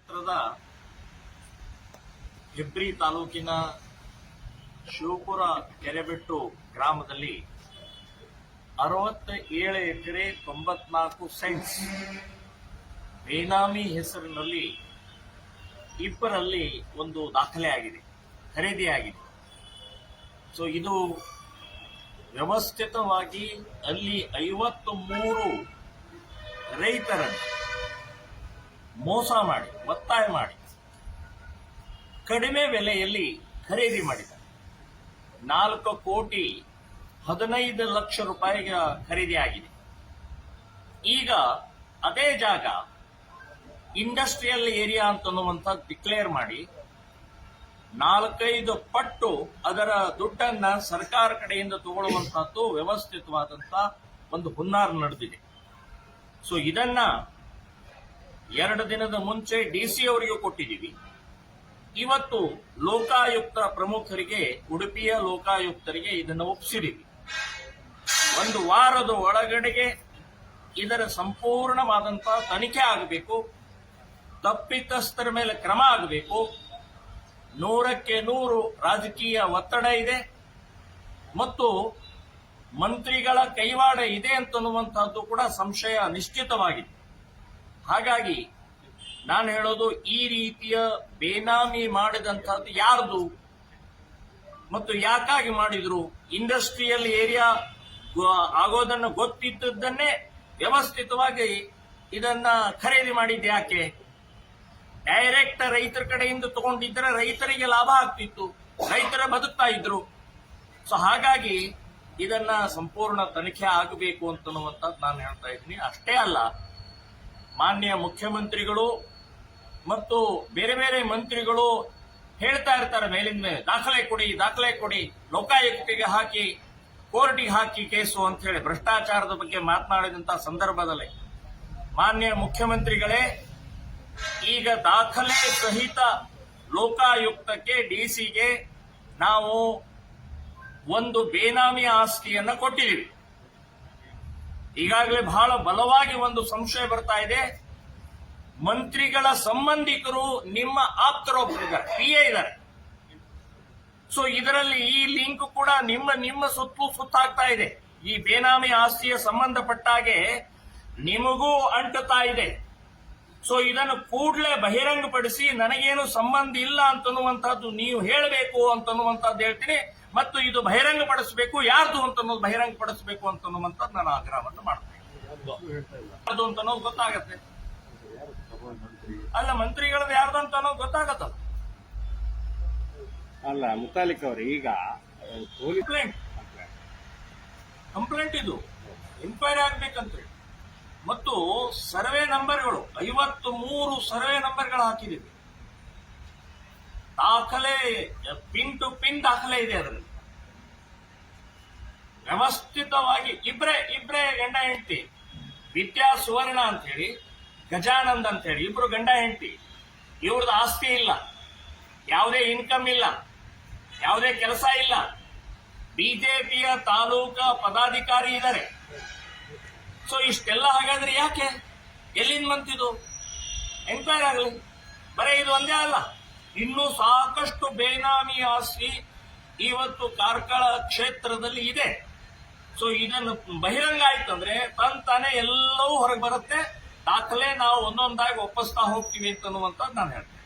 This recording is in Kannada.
ಕ್ಷೇತ್ರದ ಹೆಬ್ರಿ ತಾಲೂಕಿನ ಶಿವಪುರ ಕೆರೆಬೆಟ್ಟು ಗ್ರಾಮದಲ್ಲಿ 67 ಎಕರೆ 94 ಸೆಂಟ್ಸ್ ಬೇನಾಮಿ ಹೆಸರಿನಲ್ಲಿ ಇಬ್ಬರಲ್ಲಿ ಒಂದು ದಾಖಲೆ ಆಗಿದೆ, ಖರೀದಿಯಾಗಿದೆ. ಸೊ ಇದು ವ್ಯವಸ್ಥಿತವಾಗಿ ಅಲ್ಲಿ 53 ರೈತರನ್ನು ಮೋಸ ಮಾಡಿ, ಒತ್ತಾಯ ಮಾಡಿ ಕಡಿಮೆ ಬೆಲೆಯಲ್ಲಿ ಖರೀದಿ ಮಾಡಿದ್ದಾರೆ. 4,15,00,000 ರೂಪಾಯಿಗೆ ಖರೀದಿ ಆಗಿದೆ. ಈಗ ಅದೇ ಜಾಗ ಇಂಡಸ್ಟ್ರಿಯಲ್ ಏರಿಯಾ ಅಂತನ್ನುವಂಥ ಡಿಕ್ಲೇರ್ ಮಾಡಿ 4-5 ಪಟ್ಟು ಅದರ ದುಡ್ಡನ್ನ ಸರ್ಕಾರ ಕಡೆಯಿಂದ ತಗೊಳ್ಳುವಂತಹದ್ದು ವ್ಯವಸ್ಥಿತವಾದಂತ ಒಂದು ಹುನ್ನಾರ ನಡೆದಿದೆ. ಸೊ ಇದನ್ನ 2 ದಿನದ ಮುಂಚೆ ಡಿಸಿ ಅವರಿಗೂ ಕೊಟ್ಟಿದ್ದೀವಿ. ಇವತ್ತು ಲೋಕಾಯುಕ್ತ ಪ್ರಮುಖರಿಗೆ, ಉಡುಪಿಯ ಲೋಕಾಯುಕ್ತರಿಗೆ ಇದನ್ನು ಒಪ್ಪಿಸಿದ್ದೀವಿ. 1 ವಾರದ ಒಳಗಡೆಗೆ ಇದರ ಸಂಪೂರ್ಣವಾದಂತಹ ತನಿಖೆ ಆಗಬೇಕು, ತಪ್ಪಿತಸ್ಥರ ಮೇಲೆ ಕ್ರಮ ಆಗಬೇಕು. 100ಕ್ಕೆ 100 ರಾಜಕೀಯ ಒತ್ತಡ ಇದೆ ಮತ್ತು ಮಂತ್ರಿಗಳ ಕೈವಾಡ ಇದೆ ಅಂತನ್ನುವಂತಹದ್ದು ಕೂಡ ಸಂಶಯ ನಿಶ್ಚಿತವಾಗಿದೆ. ಹಾಗಾಗಿ ನಾನು ಹೇಳೋದು, ಈ ರೀತಿಯ ಬೇನಾಮಿ ಮಾಡಿದಂತಹದ್ದು ಯಾರ್ದು ಮತ್ತು ಯಾಕಾಗಿ ಮಾಡಿದ್ರು? ಇಂಡಸ್ಟ್ರಿಯಲ್ ಏರಿಯಾ ಆಗೋದನ್ನು ಗೊತ್ತಿದ್ದನ್ನೇ ವ್ಯವಸ್ಥಿತವಾಗಿ ಇದನ್ನ ಖರೀದಿ ಮಾಡಿದ್ದು ಯಾಕೆ? ಡೈರೆಕ್ಟ್ ರೈತರ ಕಡೆಯಿಂದ ತಗೊಂಡಿದ್ರೆ ರೈತರಿಗೆ ಲಾಭ ಆಗ್ತಿತ್ತು, ರೈತರ ಬದುಕ್ತಾ ಇದ್ರು. ಸೊ ಹಾಗಾಗಿ ಇದನ್ನ ಸಂಪೂರ್ಣ ತನಿಖೆ ಆಗಬೇಕು ಅಂತನ್ನುವಂಥದ್ದು ನಾನು ಹೇಳ್ತಾ ಇದ್ದೀನಿ. ಅಷ್ಟೇ ಅಲ್ಲ, ಮಾನ್ಯ ಮುಖ್ಯಮಂತ್ರಿಗಳು ಮತ್ತು ಬೇರೆ ಬೇರೆ ಮಂತ್ರಿಗಳು ಹೇಳ್ತಾ ಇರ್ತಾರೆ ಮೇಲಿನ ಮೇಲೆ, ದಾಖಲೆ ಕೊಡಿ, ಲೋಕಾಯುಕ್ತಿಗೆ ಹಾಕಿ, ಕೋರ್ಟಿಗೆ ಹಾಕಿ ಕೇಸು ಅಂತ ಹೇಳಿ ಭ್ರಷ್ಟಾಚಾರದ ಬಗ್ಗೆ ಮಾತನಾಡಿದಂತಹ ಸಂದರ್ಭದಲ್ಲಿ ಮಾನ್ಯ ಮುಖ್ಯಮಂತ್ರಿಗಳೇ, ಈಗ ದಾಖಲೆ ಸಹಿತ ಲೋಕಾಯುಕ್ತಕ್ಕೆ, ಡಿಸಿಗೆ ನಾವು ಒಂದು ಬೇನಾಮಿ ಆಸ್ತಿಯನ್ನ ಕೊಟ್ಟಿದ್ದೀವಿ. ಈಗಾಗಲೇ ಬಹಳ ಬಲವಾಗಿ ಒಂದು ಸಂಶಯ ಬರ್ತಾ ಇದೆ. ಮಂತ್ರಿಗಳ ಸಂಬಂಧಿಕರು ನಿಮ್ಮ ಆಪ್ತರೊಬ್ಬರಿದ್ದಾರೆ, PA ಇದ್ದಾರೆ. ಸೊ ಇದರಲ್ಲಿ ಈ ಲಿಂಕ್ ಕೂಡ ನಿಮ್ಮ ಸುತ್ತಾಗ್ತಾ ಇದೆ. ಈ ಬೇನಾಮಿ ಆಸ್ತಿಯ ಸಂಬಂಧಪಟ್ಟಾಗೆ ನಿಮಗೂ ಅಂಟುತ್ತಾ ಇದೆ. ಸೊ ಇದನ್ನು ಕೂಡಲೇ ಬಹಿರಂಗಪಡಿಸಿ, ನನಗೇನು ಸಂಬಂಧ ಇಲ್ಲ ಅಂತನ್ನುವಂತಹದ್ದು ನೀವು ಹೇಳಬೇಕು ಅಂತನ್ನುವಂಥದ್ದು ಹೇಳ್ತೀನಿ. ಮತ್ತು ಇದು ಬಹಿರಂಗಪಡಿಸಬೇಕು, ಯಾರ್ದು ಅಂತನ್ನೋದು ಬಹಿರಂಗಪಡಿಸಬೇಕು ಅಂತನ್ನುವಂಥದ್ದು ನಾನು ಆಗ್ರಹವನ್ನು ಮಾಡ್ತೇನೆ. ಯಾರ್ದು ಅಂತ ಅನ್ನೋದು ಗೊತ್ತಾಗತ್ತೆ ಅಲ್ಲ, ಮಂತ್ರಿಗಳದ್ದು ಯಾರ್ದು ಅಂತ ಅನ್ನೋದು ಗೊತ್ತಾಗತ್ತಲ್ಲ. ಅಲ್ಲ ಮುತಾಲಿಕ್ ಅವರು ಈಗ ಕಂಪ್ಲೇಂಟ್ ಇದು ಎನ್ಕ್ವೈರಿ ಆಗ್ಬೇಕಂತ ಮತ್ತು ಸರ್ವೆ ನಂಬರ್ಗಳು 53 ಸರ್ವೆ ನಂಬರ್ಗಳು ಹಾಕಿದ್ದೀವಿ. ದಾಖಲೆ ಪಿನ್ ಟು ಪಿನ್ ದಾಖಲೆ ಇದೆ. ಅದರಲ್ಲಿ ವ್ಯವಸ್ಥಿತವಾಗಿ ಇಬ್ರೇ ಗಂಡ ಹೆಂಡತಿ, ವಿದ್ಯಾ ಸುವರ್ಣ ಅಂತ ಹೇಳಿ, ಗಜಾನಂದ್ ಅಂತ ಹೇಳಿ ಇಬ್ರು ಗಂಡ ಹೆಂಡತಿ. ಇವ್ರದ್ದು ಆಸ್ತಿ ಇಲ್ಲ, ಯಾವುದೇ ಇನ್ಕಮ್ ಇಲ್ಲ, ಯಾವುದೇ ಕೆಲಸ ಇಲ್ಲ. ಬಿಜೆಪಿಯ ತಾಲೂಕಾ ಪದಾಧಿಕಾರಿ ಇದ್ದಾರೆ. ಸೊ ಇಷ್ಟೆಲ್ಲ ಹಾಗಾದ್ರೆ ಯಾಕೆ, ಎಲ್ಲಿಂದ ಬಂತಿದು? ಎನ್ಕ್ವೈರಿ ಆಗಲಿ. ಬರೀ ಇದು ಒಂದೇ ಅಲ್ಲ, ಇನ್ನೂ ಸಾಕಷ್ಟು ಬೇನಾಮಿ ಆಸ್ತಿ ಇವತ್ತು ಕಾರ್ಕಳ ಕ್ಷೇತ್ರದಲ್ಲಿ ಇದೆ. ಸೊ ಇದನ್ನು ಬಹಿರಂಗ ಆಯ್ತಂದ್ರೆ ತಾನೇ ಎಲ್ಲವೂ ಹೊರಗೆ ಬರುತ್ತೆ. ದಾಖಲೆ ನಾವು ಒಂದೊಂದಾಗಿ ಒಪ್ಪಿಸ್ತಾ ಹೋಗ್ತೀವಿ ಅಂತನ್ನುವಂಥದ್ದು ನಾನು ಹೇಳ್ತೇನೆ.